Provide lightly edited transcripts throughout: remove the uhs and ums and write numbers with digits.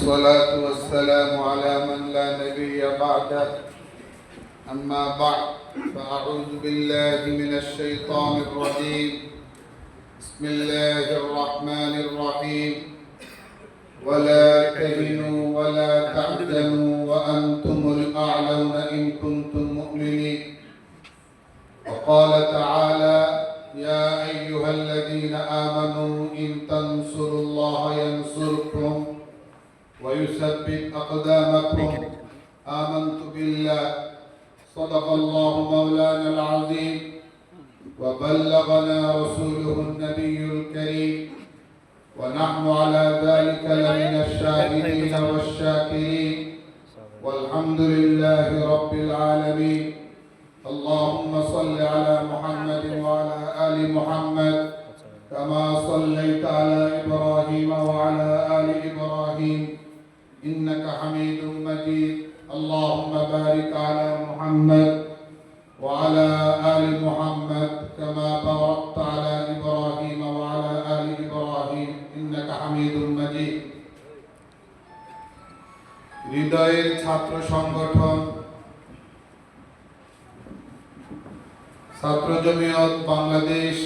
والصلاة والسلام على من لا نبي بعده أما بعد فأعوذ بالله من الشيطان الرجيم بسم الله الرحمن الرحيم ولا تهنوا ولا تحزنوا وأنتم الأعلون إن كنتم مؤمنين وقال تعالى يا أيها الذين آمنوا إن تنصروا الله ينصركم ويثبت أقدامكم آمنت بالله صدق الله مولانا العظيم وبلغنا رسوله النبي الكريم ونحن على ذلك لمن الشاهدين والشاكرين والحمد لله رب العالمين اللهم صل على محمد وعلى آل محمد كما صليت على إبراهيم وعلى آل إبراهيم إنك حميد مجيد اللهم بارك على محمد وعلى آل محمد كما باركت على إبراهيم وعلى آل إبراهيم إنك حميد مجيد হৃদয়ের ছাত্র সংগঠন ছাত্র জমিয়ত বাংলাদেশ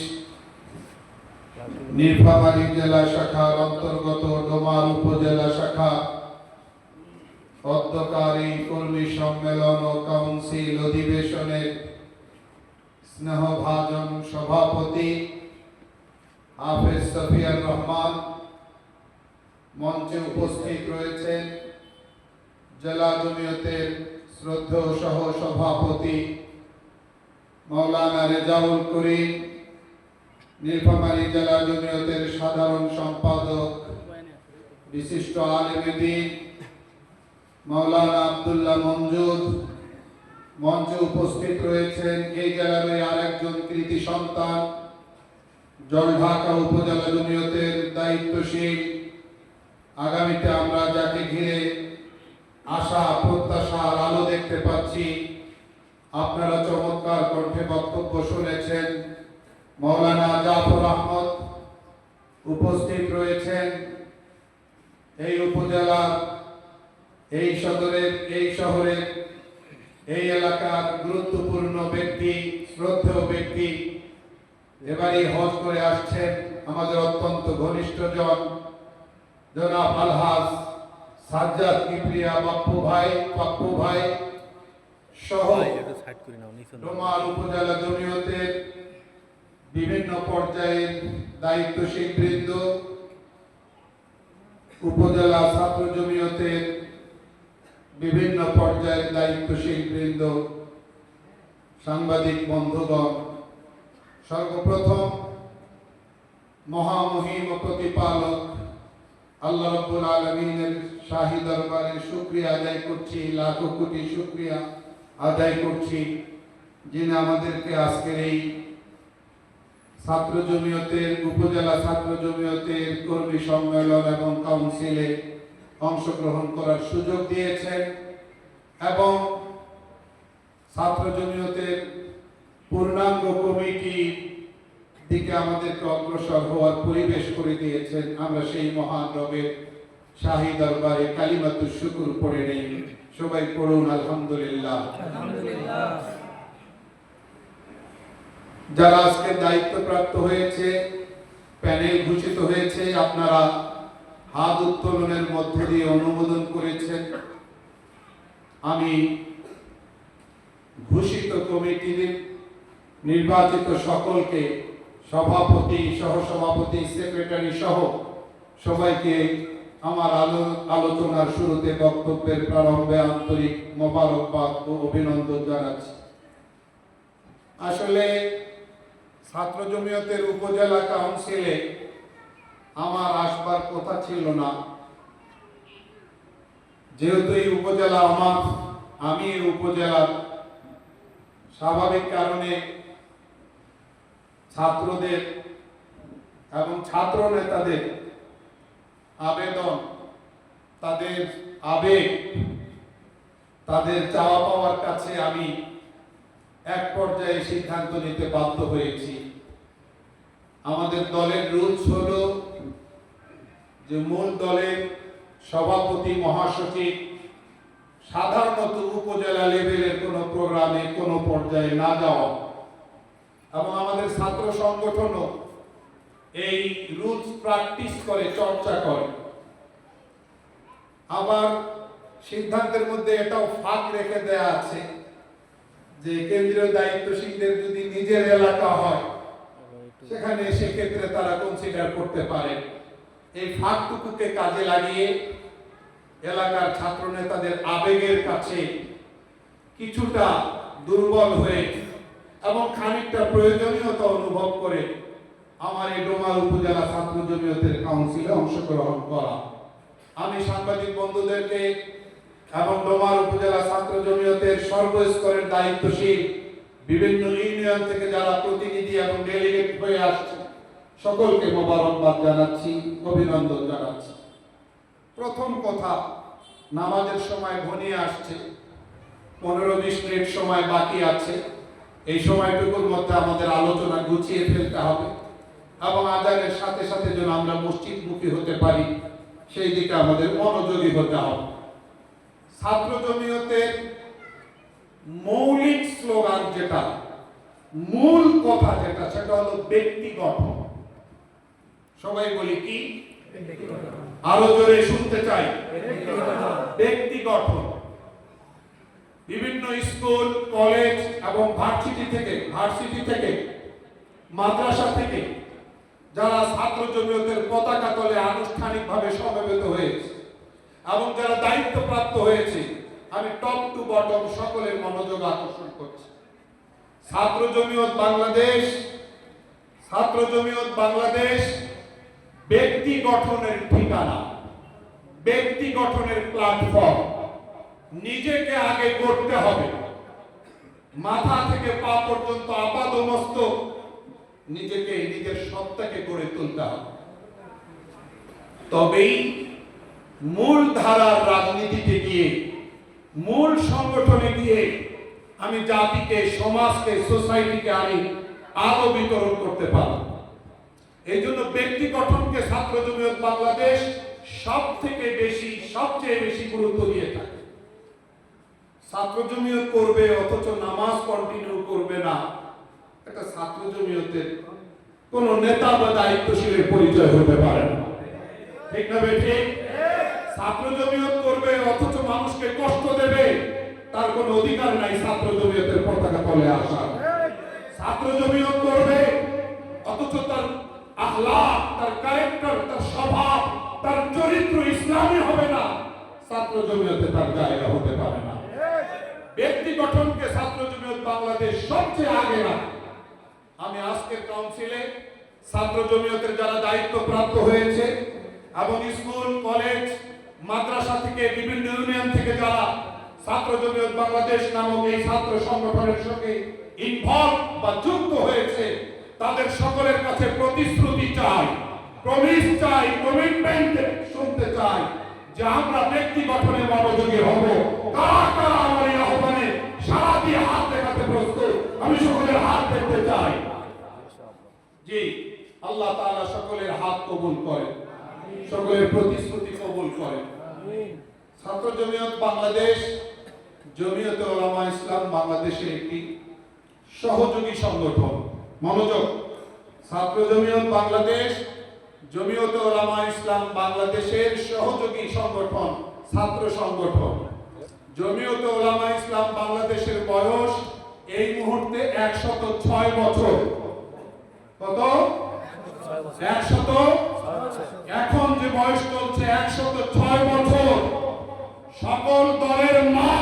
নীলফামারী জেলা শাখার অন্তর্গত ডোমার উপজেলা শাখা অধ্যকারী কর্মী সম্মেলন ও কাউন্সিল অধিবেশনের স্নেহভাজন সভাপতি হাফেজ সফিয়ার রহমান, মঞ্চে উপস্থিত রয়েছেন জেলা জমিয়তের শ্রদ্ধেয় সহ সভাপতি মাওলানা রেজাউল করিম, নীলফামারী জেলা জমিয়তের সাধারণ সম্পাদক বিশিষ্ট আলেমে দ্বীন মাওলানা আব্দুল্লাহ মঞ্জুদ, মঞ্চে উপস্থিত রয়েছেন এই জেলার আরেকজন কৃতি সন্তান জলঢাকা উপজেলা জমিয়তের দায়িত্বশীল। আগামীতে আমরা যাকে ঘিরে আশা প্রত্যাশার আলো দেখতে পাচ্ছি, আপনারা চমৎকার কণ্ঠে বক্তব্য শুনেছেন। মাওলানা জাফর আহমদ উপস্থিত রয়েছেন এই উপজেলার, এই সদরের, এই শহরের, এই এলাকার গুরুত্বপূর্ণ ব্যক্তি, শ্রদ্ধেয় ব্যক্তি। এবারই হজ করে আসছেন আমাদের অত্যন্ত ঘনিষ্ঠজন জনাব আলহাজ সাজ্জাদ কিবরিয়া পাপ্পু ভাই সহ ডোমার উপজেলা জমিয়তের বিভিন্ন পর্যায়ের দায়িত্বশীল বৃন্দ, উপজেলা ছাত্র জমিয়তের বিভিন্ন পর্যায়ের দায়িত্বশীল বৃন্দ, সাংবাদিক বন্ধুগণ, সর্বপ্রথম মহামহিম ও প্রতিপালক আল্লাহ রাব্বুল আলামিনের শাহী দরবারে শুকরিয়া আদায় করছি, লাখো কোটি শুকরিয়া আদায় করছি, যিনি আমাদেরকে আজকের এই ছাত্র জমিয়তের, উপজেলা ছাত্র জমিয়তের কর্মী সম্মেলন এবং কাউন্সিলে অংশগ্রহণ করার সুযোগ দিয়েছেন এবং ছাত্র জমিয়তের পূর্ণাঙ্গ কমিটি দিকে আমাদেরকে অগ্রসর হওয়ার পরিবেশ করে দিয়েছেন। আমরা সেই মহান রবের শাহী দরবারে কালিমাতুশ শুকর পড়ে নেই, সবাই পড়ুন আলহামদুলিল্লাহ। যারা আজকে দায়িত্বপ্রাপ্ত হয়েছে, প্যানেল ঘোষিত হয়েছে, আপনারা হাত উত্তোলনের মধ্য দিয়ে অনুমোদন করেছেন। আমি ঘোষিত কমিটির নির্বাচিত সকলকে, সভাপতি, সহসভাপতি, সেক্রেটারি সহ সবাইকে আমার আলোচনার শুরুতে, বক্তব্যের প্রারম্ভে আন্তরিক মোবারকবাদ ও অভিনন্দন জানাচ্ছি। আসলে ছাত্র জমিয়তের উপজেলা কাউন্সিলে আমার আসবার কথা ছিল না, যেহেতু এই উপজেলা আমার, আমি এই উপজেলার, স্বাভাবিক কারণে ছাত্রদের এবং ছাত্র নেতাদের আবেদন, তাদের আবেগ, তাদের চাওয়া পাওয়ার কাছে আমি এক পর্যায়ে সিদ্ধান্ত নিতে বাধ্য হয়েছি। আমাদের দলের রুলস হলো যে মূল দলের সভাপতি, মহাসচিব সাধারণত উপজেলা লেভেলের কোনো প্রোগ্রামে কোনো পর্যায়ে না যাওয়া এবং আমাদের ছাত্র সংগঠনও এই রুলস প্র্যাকটিস করে, চর্চা করে। আবার সিদ্ধান্তের মধ্যে এটাও ফাঁক রেখে দেয়া আছে যে কেন্দ্রীয় দায়িত্বশীলদের যদি নিজের এলাকা হয় সেখানে সেক্ষেত্রে তারা কনসিডার করতে পারে। এই ফাঁকটুকুকে কাজে লাগিয়ে এলাকার ছাত্র নেতাদের আবেগের কাছে কিছুটা দুর্বল হয়ে এবং খানিকটা প্রয়োজনীয়তা অনুভব করে আমার এই ডোমার উপজেলা ছাত্র জমিয়তের কাউন্সিলে অংশগ্রহণ করা। আমি সাংবাদিক বন্ধুদেরকে এবং ডোমার উপজেলা ছাত্র জমিয়তের সর্বস্তরের দায়িত্বশীল বিভিন্ন ইউনিয়ন থেকে যারা প্রতিনিধি এবং ডেলিগেট হয়ে আসছে সকলকে মোবারকবাদ জানাচ্ছি, অভিনন্দন জানাচ্ছি। প্রথম কথা, নামাজের সময় ঘনিয়ে আসছে, 15-20 মিনিট সময় বাকি আছে। এই সময়টুকুর মধ্যে আমাদের আলোচনা গুছিয়ে ফেলতে হবে এবং আজানের সাথে সাথে যেন আমরা মসজিদমুখী হতে পারি সেই দিকে আমাদের মনোযোগী হতে হবে। ছাত্র জমিয়তের মৌলিক স্লোগান যেটা, মূল কথা যেটা, সেটা হলো ব্যক্তি গঠন। সবাই বলি কি? আরো জোরে শুনতে চাই। ব্যক্তি গঠন। বিভিন্ন স্কুল, কলেজ এবং ভার্সিটি থেকে মাদ্রাসা থেকে যারা ছাত্র জমিয়তের পতাকা তলে আনুষ্ঠানিকভাবে সমবেত হয়েছে এবং যারা দায়িত্বপ্রাপ্ত হয়েছে, আমি টপ টু বটম সকলের মনোযোগ আকর্ষণ করছি। ছাত্র জমিয়ত বাংলাদেশ ব্যক্তি গঠনের ঠিকানা, ব্যক্তি গঠনের প্ল্যাটফর্ম। নিজেকে আগে গড়তে হবে, মাথা থেকে পা পর্যন্ত আপাদমস্তক নিজেকে, নিজের সত্তাকে গড়ে তুলতে হবে। তবেই মূল ধারার রাজনীতিতে গিয়ে, মূল সংগঠনে গিয়ে আমি জাতিকে, সমাজকে, সোসাইটিকে আমি আলো বিতরণ করতে পারব। এই জন্য ব্যক্তি গঠনকে ছাত্র জমিয়ত বাংলাদেশ সবচেয়ে বেশি গুরুত্ব দিয়ে থাকে। ছাত্র জমিয়ত করবে অথচ নামাজ কন্টিনিউ করবে না, এটা ছাত্র জমিয়তের কোন নেতা বা দায়িত্বশীলের পরিচয় হতে পারে না। ঠিক না ঠিক? ছাত্র জমিয়ত করবে অথচ মানুষকে কষ্ট দেবে, তার কোনো অধিকার নাই ছাত্র জমিয়তের পতাকা তলে আসা। ছাত্র জমিয়ত করবে অথচ তার আখলাক, তার ক্যারেক্টার, তার স্বভাব, তার চরিত্র ইসলামী হবে না, ছাত্র জমিয়তে তার জায়গা হতে পারে না। ব্যক্তি গঠনকে ছাত্র জমিয়ত বাংলাদেশ সবচেয়ে আগে রাখে। আমি আজকের কাউন্সিলে ছাত্র জমিয়তের যারা দায়িত্বপ্রাপ্ত হয়েছে এবং স্কুল, কলেজ, মাদ্রাসা থেকে, বিভিন্ন ইউনিয়ন থেকে যারা ছাত্র জমিয়ত বাংলাদেশ নামক এই ছাত্র সংগঠনের সঙ্গে ইনভলভ বা যুক্ত হয়েছে, তাদের সকলের কাছে প্রতিশ্রুতি চাই, প্রমিস চাই, কমিটমেন্ট শুনতে চাই যে আমরা ব্যক্তি গঠনে মনোযোগী হব। কারা কারা আমার এই আহ্বানে সারা দিয়ে হাত দেখাতে প্রস্তুত? আমি সকলের হাত দেখতে চাই। জি, আল্লাহ তাআলা সকলের হাত কবুল করে, সকলের প্রতিশ্রুতি কবুল করে। ছাত্র জমিয়ত বাংলাদেশ জমিয়তে উলামা ইসলাম বাংলাদেশের একটি সহযোগী সংগঠন। মনোযোগ, ছাত্র জমিয়ত বাংলাদেশ জমিয়তে উলামা ইসলাম বাংলাদেশের সহযোগী সংগঠন, ছাত্র সংগঠন। জমিয়তে উলামা ইসলাম বাংলাদেশের বয়স এই মুহূর্তে 106 বছর। কত? 106। এখন যে বয়স চলছে 106 বছর। সকল দলের মা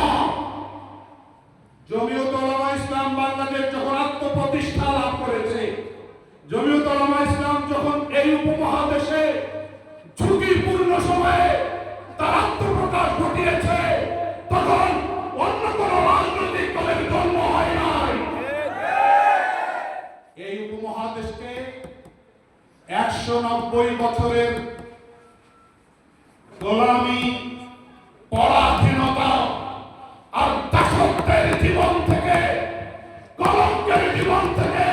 জমিয়তে উলামা ইসলাম বাংলাদেশ যখন আত্মপ্রতিষ্ঠা লাভ করেছে, জমিয়তে উলামা ইসলাম যখন এই উপমহাদেশে ঝুঁকিপূর্ণ সময়ে তার আত্মপ্রকাশ ঘটিয়েছে, তখন অন্য কোন রাজনৈতিক দলের জন্ম হয় নাই। এই উপমহাদেশকে 190 বছরের গোলামি, পরাধীনতা আর দাসত্বের জীবন থেকে, কলঙ্কের জীবন থেকে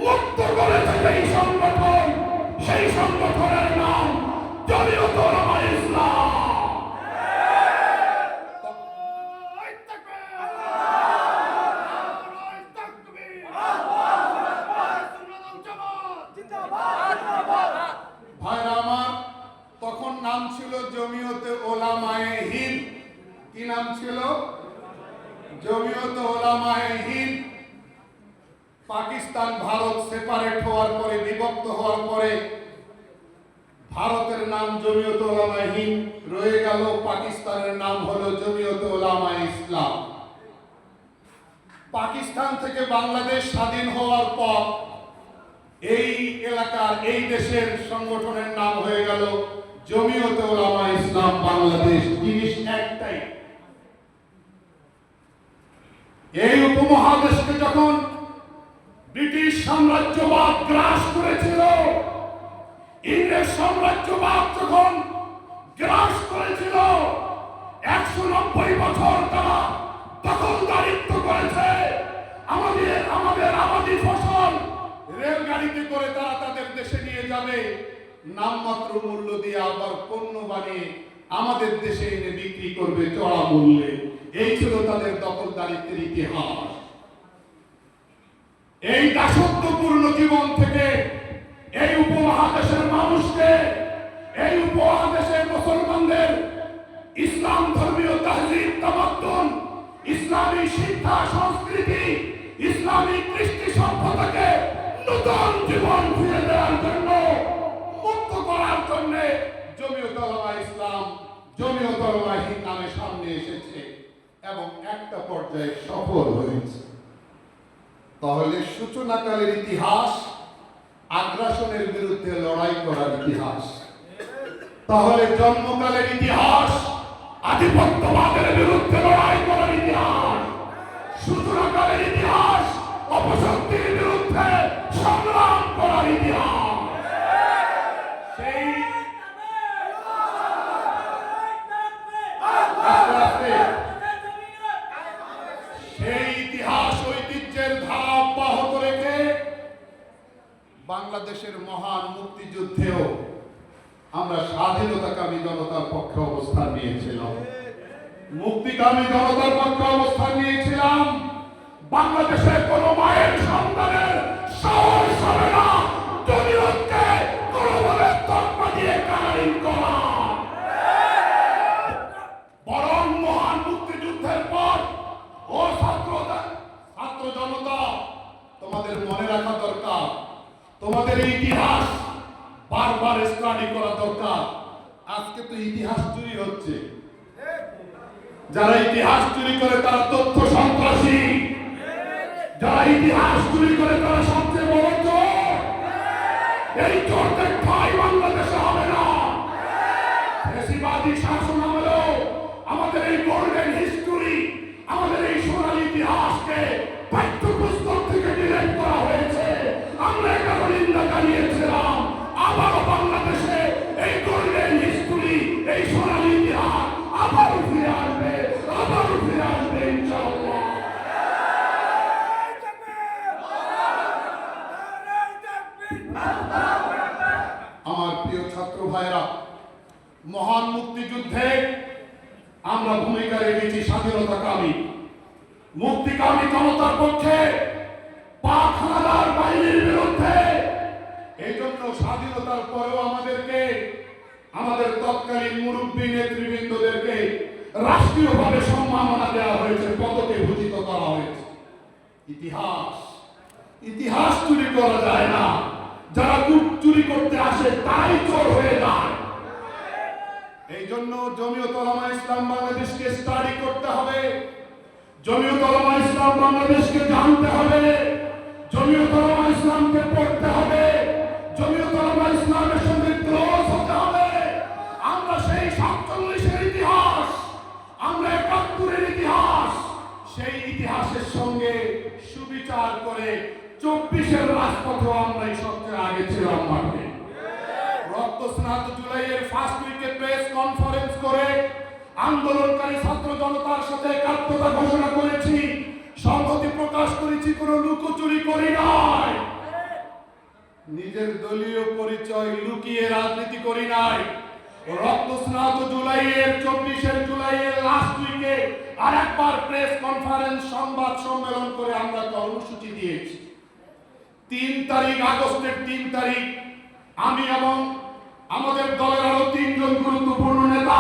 মুক্ত করেছে এই সংগঠন। সেই সংগঠনের নাম জমিয়তে উলামা ইসলাম। জমিয়তে ওলামায়ে হিন্দ। কি নাম ছিল? জমিয়তে ওলামায়ে হিন্দ। পাকিস্তান ভারত সেপারেট হওয়ার পরে, বিভক্ত হওয়ার পরে ভারতের নাম জমিয়তে ওলামায়ে হিন্দ রয়ে গেল, পাকিস্তানের নাম হলো জমিয়তে ওলামায়ে ইসলাম। পাকিস্তান থেকে বাংলাদেশ স্বাধীন হওয়ার পর এই এলাকার, এই দেশের সংগঠনের নাম হয়ে গেল জমিয়তে ওলামায়ে ইসলাম বাংলাদেশ। জিনিস একটাই। এই উপমহাদেশকে যখন ব্রিটিশ সাম্রাজ্যবাদ গ্রাস করেছিল, ইংরেজ সাম্রাজ্যবাদ যখন গ্রাস করেছিল, 190 বছর তারা দখলদারিত্ব করেছে। আমাদের আবাদি ফসল রেলগাড়িতে করে তারা তাদের দেশে নিয়ে যাবে, নামমাত্র মূল্য দিয়ে আবার পণ্য বানিয়ে আমাদের দেশে এনে বিক্রি করবে চড়া মূল্যে। এই ছিল তাদের দখলদারিত্বের ইতিহাস। এই দাসত্বপূর্ণ জীবন থেকে এই উপমহাদেশের মানুষকে, এই উপমহাদেশের মুসলমানদের ইসলাম ধর্মীয় তাহজিব তামাদ্দুন, ইসলামী শিক্ষা সংস্কৃতি, ইসলামী কৃষ্টি সভ্যতাকে নতুন জীবন ফিরে দেওয়ার জন্য, মুক্ত করার জন্য জমিয়তে ওলামায়ে ইসলাম, জমিয়তে ওলামায়ে হিন্দ নামে সামনে এসেছে এবং একটা পর্যায়ে সফল হয়েছে। তাহলে সূচনাকালের ইতিহাস আগ্রাসনের বিরুদ্ধে লড়াই করার ইতিহাস। তাহলে জন্মকালের ইতিহাস আধিপত্যবাদের বিরুদ্ধে লড়াই করার ইতিহাস। সূচনাকালের ইতিহাস অপশক্তির বিরুদ্ধে সংগ্রাম করার ইতিহাস। সেই ইতিহাস ঐতিহ্যের ধারা অব্যাহত রেখে বাংলাদেশের মহান মুক্তিযুদ্ধেও আমরা স্বাধীনতাকামী জনতার পক্ষে অবস্থান নিয়েছিলাম, মুক্তিকামী জনতার পক্ষে অবস্থান নিয়েছিলাম। বাংলাদেশে কোন মায়ের সন্তানের সাহস হবে না জমিয়তকে কোনোভাবে তকমা দিয়ে কারাইন করা। বরং মহান মুক্তিযুদ্ধের পর ও ছাত্র জনতা, তোমাদের মনে রাখা দরকার, তোমাদের ইতিহাস বারবার স্টাডি করা দরকার। আজকে তো ইতিহাস চুরি হচ্ছে। যারা ইতিহাস চুরি করে তারা তথ্য সন্ত্রাসী, যারা ইতিহাস চুরি করে তারা সবচেয়ে বড় চোর। এই চোরদের ঠাঁই বাংলাদেশে হবে না। ফ্যাসিবাদী শাসন আমলেও আমাদের এই গোল্ডেন হিস্টোরি, আমাদের এই সোনালী ইতিহাসকে পাঠ্যপুস্তক থেকে ডিলিট করা হয়েছে। আমরা এটাকে নিন্দা জানিয়েছিলাম। আবারও বাংলাদেশে এই গোল্ডেন হিস্টোরি, এই সোনালী ইতিহাস আবারও ফিরে আসবে, আবারও ফিরে আসবে ইনশাআল্লাহ। আমার প্রিয় ছাত্র ভাইরা, মহান মুক্তিযুদ্ধে আমরা ভূমিকা রেখেছি স্বাধীনতাকামী, মুক্তিকামী জনতার পক্ষে, পাক হানাদার বাহিনীর বিরুদ্ধে। এই জন্য স্বাধীনতার পরেও আমাদেরকে, আমাদের তৎকালীন মুরব্বী নেতৃবৃন্দদেরকে রাষ্ট্রীয়ভাবে সম্মাননা দেওয়া হয়েছে, পদকে ভূষিত করা হয়েছে। ইতিহাস চুরি করা যায় না। যারা চুরি করতে আসে তাই চোর হয়ে যায়। এই জন্য জমিয়তে ওলামায়ে ইসলাম বাংলাদেশকে স্টাডি করতে হবে, জমিয়তে ওলামায়ে ইসলাম বাংলাদেশকে জানতে হবে, জমিয়তে ওলামায়ে ইসলামকে পড়তে হবে, জমিয়তে ওলামায়ে ইসলামের সঙ্গে ক্লোজ হতে হবে। আমরা সেই 47-এর ইতিহাস, আমরা 71-এর ইতিহাস, সেই ইতিহাসের সঙ্গে সুবিচার করে 24-এর রাজপথে আমরাই সবচেয়ে আগে ছিলাম মাঠে। রক্তস্নাত জুলাইয়ের ফার্স্ট উইকে প্রেস কনফারেন্স করে আন্দোলনকারী ছাত্র জনতার সাথে একাত্মতা ঘোষণা করেছি, সংহতি প্রকাশ করেছি, কোনো লুকোচুরি করি নাই। নিজের দলীয় পরিচয় লুকিয়ে রাজনীতি করি নাই। রক্তস্নাত জুলাইয়ের 24 জুলাইয়ের লাস্ট উইকে আরেকবার প্রেস কনফারেন্স, সংবাদ সম্মেলন করে আমরা কর্মসূচি দিয়েছি। 3 তারিখ, আগস্টের 3 তারিখ আমি এবং আমাদের দলের আরো 3 জন গুরুত্বপূর্ণ নেতা,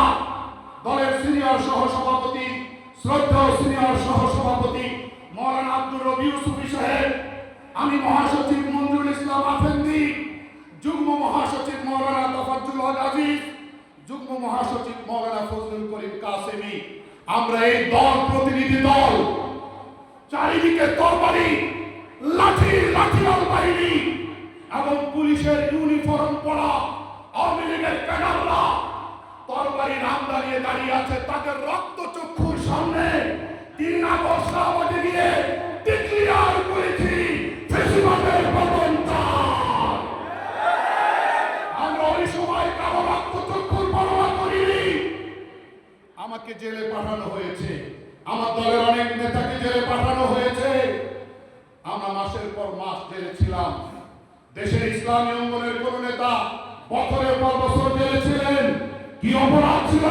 দলের সিনিয়র সহসভাপতি, শ্রদ্ধেয় সিনিয়র সহসভাপতি মাওলানা আব্দুর রবি ইউসুফী সাহেব, আমি মহাসচিব মঞ্জুর ইসলাম আফেন্দি, যুগ্ম মহাসচিব মাওলানা তাফাজ্জুল হক আজিজ, যুগ্ম মহাসচিব মাওলানা ফজলুল করিম কাসেমি, আমরা এই দল প্রতিনিধি দল, চারিদিকে তরবারি, লাঠিয়াল বাহিনী এবং পুলিশের ইউনিফর্ম পরা আওয়ামী লীগের ক্যাডাররা তরবারি নামদা নিয়ে দাঁড়িয়ে আছে। তাদের রক্তচক্ষুর সামনে 3 আগস্ট আমাকে গিয়ে ডিক্লিয়ার করেছি ফ্যাসিবাদের পতন চাই। আমরা ওই সময় কারো রক্তচক্ষুর পরোয়া করিনি। আমাকে জেলে পাঠানো হয়েছে, আমার দলের অনেক নেতাকে জেলে পাঠানো হয়েছে। আমরা মাসের পর মাস জেলে ছিলাম। দেশের ইসলামী অঙ্গনের কোন নেতা বছরের পর বছর জেলে ছিলেন। কি অপরাধ ছিল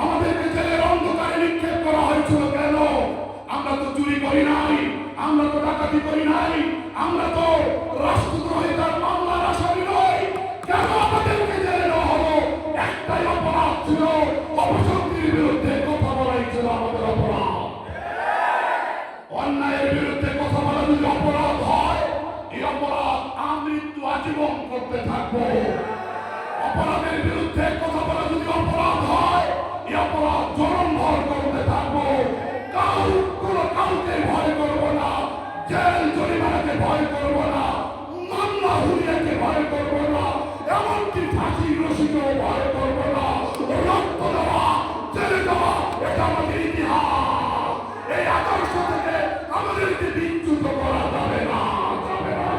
আমাদেরকে জেলের অন্ধকারে নিক্ষেপ করা হয়েছিল কেন? আমরা তো চুরি করি নাই, আমরা তো ডাকাতি করি নাই, আমরা তো রাষ্ট্রদ্রোহিতার মামলার আসামি নই। কেন আমাদেরকে জেলে নেওয়া হলো? একটাই অপরাধ ছিল, অপশক্তির বিরুদ্ধে কথা বলাই ছিল আমাদের অপরাধ। অন্যায়ের বিরুদ্ধে কথা বলা যদি অপরাধ হয়, এই অপরাধ আমৃত্যু আজীবন করতে থাকবো। অপরাধের বিরুদ্ধে কথা বলা যদি অপরাধ হয়, এই অপরাধ জনমভর করতে থাকবো। কাউকে ভয় করবো না, জেল জরিমানাকে ভয় করবো না, মামলা হুলিয়াকে ভয় করবো না, এমনকি ফাঁসির রশিকেও ভয় করবো না। রক্ত দেওয়া, জেলে দেওয়া, এটা আমাদের ইতিহাস। এই আদর্শ থেকে আমাদেরকে বিচ্যুত করা যাবে না, যাবে না।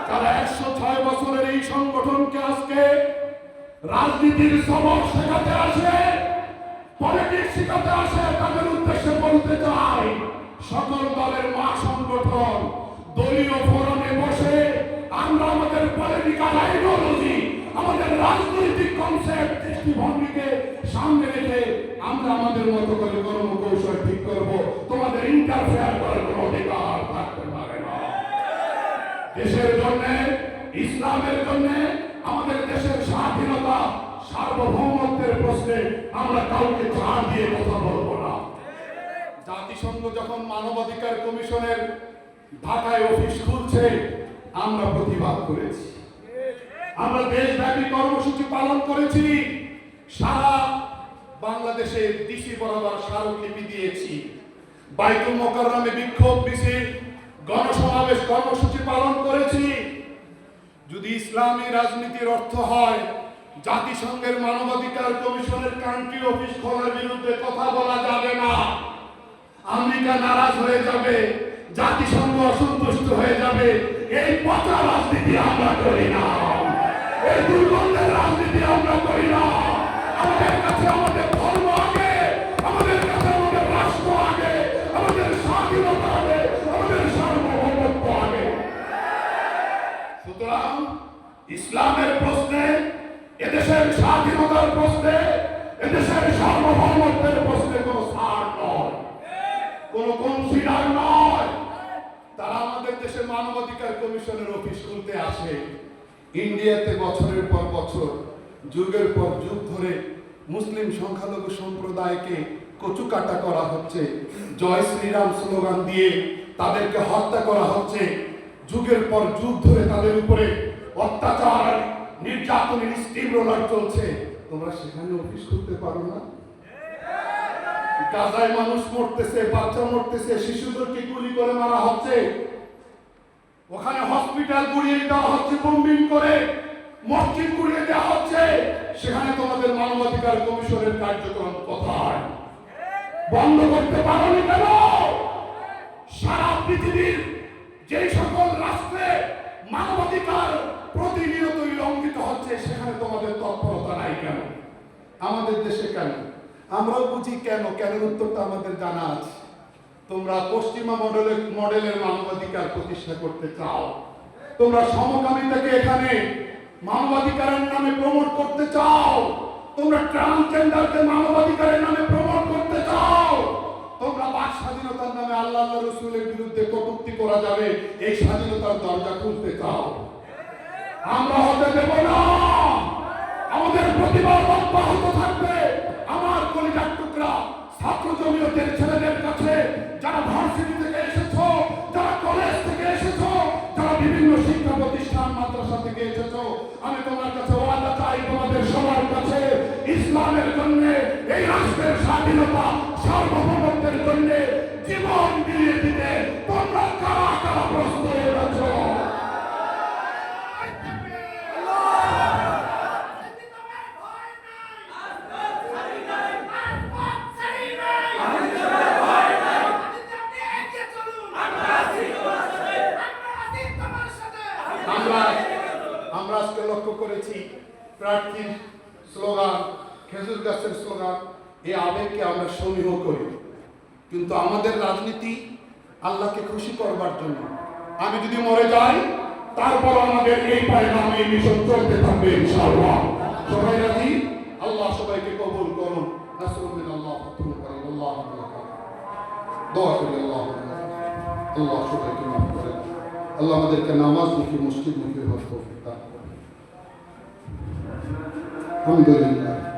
তারা 106 বছরের এই সংগঠনকে আজকে রাজনীতির সবক শেখাতে আসে, পলিটিক্স শেখাতে আসে, তাদের উদ্দেশ্যে বলতে চাই, সকল দলের মহাসংগঠন দলীয় ফোরামে বসে আমরা আমাদের পলিটিক্যাল আইডিওলজি, আমাদের রাজনৈতিক কনসেপ্ট, দৃষ্টিভঙ্গিকে সামনে রেখে আমরা আমাদের মতো করে কর্মকৌশল ঠিক করব। তোমাদের ইন্টারফেয়ার করার কোনো অধিকার থাকতে পারে না। দেশের জন্য, ইসলামের জন্য, আমাদের দেশের স্বাধীনতা, সার্বভৌমত্বের প্রশ্নে আমরা কাউকে ছাড় দিয়ে কথা বলবো না। জাতিসংঘ যখন মানবাধিকার কমিশনের ঢাকায় অফিস খুলছে, আমরা প্রতিবাদ করেছি, আমরা দেশব্যাপী কর্মসূচি পালন করেছি, সারা বাংলাদেশে ডিসি বরাবর স্মারকলিপি দিয়েছি, বাইতুল মোকাররমে বিক্ষোভ মিছিল, গণসমাবেশ কর্মসূচি পালন করেছি। যদি ইসলামী রাজনীতির অর্থ হয় জাতিসংঘের মানবাধিকার কমিশনের কান্ট্রি অফিস খোলার বিরুদ্ধে কথা বলা যাবে না, আমেরিকা নারাজ হয়ে যাবে, জাতিসংঘ অসন্তুষ্ট হয়ে যাবে, এই পচা রাজনীতি আমরা করি না, এই দুর্গন্ধের রাজনীতি আমরা করি না। আমাদের কাছে আমাদের ধর্ম আগে, আমাদের কাছে আমাদের রাষ্ট্র আগে, আমাদের স্বাধীনতা আগে, আমাদের সার্বভৌমত্ব আগে। সুতরাং ইসলামের প্রশ্নে, এদেশের স্বাধীনতার প্রশ্নে, এদেশের সার্বভৌমত্বের প্রশ্নে কোনো ছাড় নয়, কোনো কনসিডার নয়। তারা আমাদের দেশে মানবাধিকার কমিশনের অফিস খুলতে আসে। ইন্ডিয়াতে বছরের পর বছর, যুগের পর যুগ ধরে মুসলিম সংখ্যালঘু সম্প্রদায়কে কচুকাটা করা হচ্ছে, জয় শ্রীরাম স্লোগান দিয়ে তাদেরকে হত্যা করা হচ্ছে, যুগের পর যুগ ধরে তাদের উপরে অত্যাচার, নির্যাতনের স্টিম রোলার চলছে। তোমরা সেখানে অফিস করতে পারো না? গাজায় মানুষ মরতেছে, বাচ্চা মরতেছে, শিশুদেরকে গুলি করে মারা হচ্ছে, ওখানে হসপিটাল গুড়িয়ে দেওয়া হচ্ছে, বোম্বিং করে মসজিদ গুড়িয়ে দেওয়া হচ্ছে। সেখানে তোমাদের মানবাধিকার কমিশনের কার্যক্রম কোথায়? বন্ধ করতে পারোনি কেন? সারা পৃথিবীর যে সকল রাষ্ট্রে মানবাধিকার প্রতিনিয়তই লঙ্ঘিত হচ্ছে, সেখানে তোমাদের তৎপরতা নাই কেন? আমাদের দেশে কেন? আমরাও বুঝি কেন, কেন উত্তরটা আমাদের জানা আছে। তোমরা পশ্চিমা মডেলের মানবাধিকার প্রতিষ্ঠা করতে চাও, তোমরা সমকামিতাকে এখানে মানবাধিকারের নামে প্রমোট করতে চাও, তোমরা ট্রান্সজেন্ডারকে মানবাধিকারের নামে প্রমোট করতে চাও, তোমরা বাক স্বাধীনতার নামে আল্লাহ রাসূলের বিরুদ্ধে কটূক্তি করা যাবে এই স্বাধীনতার দরজা খুলতে চাও। আমরা হতে দেব না। আমাদের প্রতিবাদ অব্যাহত থাকবে। আমার কলিজার টুকরা ছাত্র জমিয়তের ছেলেদের কাছে, যারা ভার্সিটি থেকে এসেছো, যারা কলেজ থেকে এসেছো, যারা বিভিন্ন শিক্ষা প্রতিষ্ঠান মাদ্রাসা থেকে এসেছো, আমি তোমার কাছে ওয়াদা চাই, তোমাদের সবার কাছে ইসলামের জন্য, এই রাষ্ট্রের স্বাধীনতা সার্বভৌমত্বের জন্য জীবন বিলিয়ে দিতে তোমরা কারা কারা প্রস্তুত হয়ে আছো? আমরা আজকে লক্ষ্য করেছি প্রার্থীর স্লোগান, খেজুর গাছের স্লোগান, এই আবেগকে আমরা সমীহ করি, কিন্তু আমাদের রাজনীতি আল্লাহকে খুশি করবার জন্য। আমি যদি মরে যাই, তারপর আমাদের এই পয়গাম, এই মিশন চলতে থাকবে ইনশাআল্লাহ। সবাই রাজি? আল্লাহ সবাইকে কবুল করুন। নাসরুল্লাহ ফাতুল করেন। আল্লাহ দোয়া করি আল্লাহ সবাইকে মাফ করেন। আল্লাহ আমাদেরকে নামাজ মুখী, মসজিদ মুখী হওয়ার তৌফিক দান করুন। আলহামদুলিল্লাহ।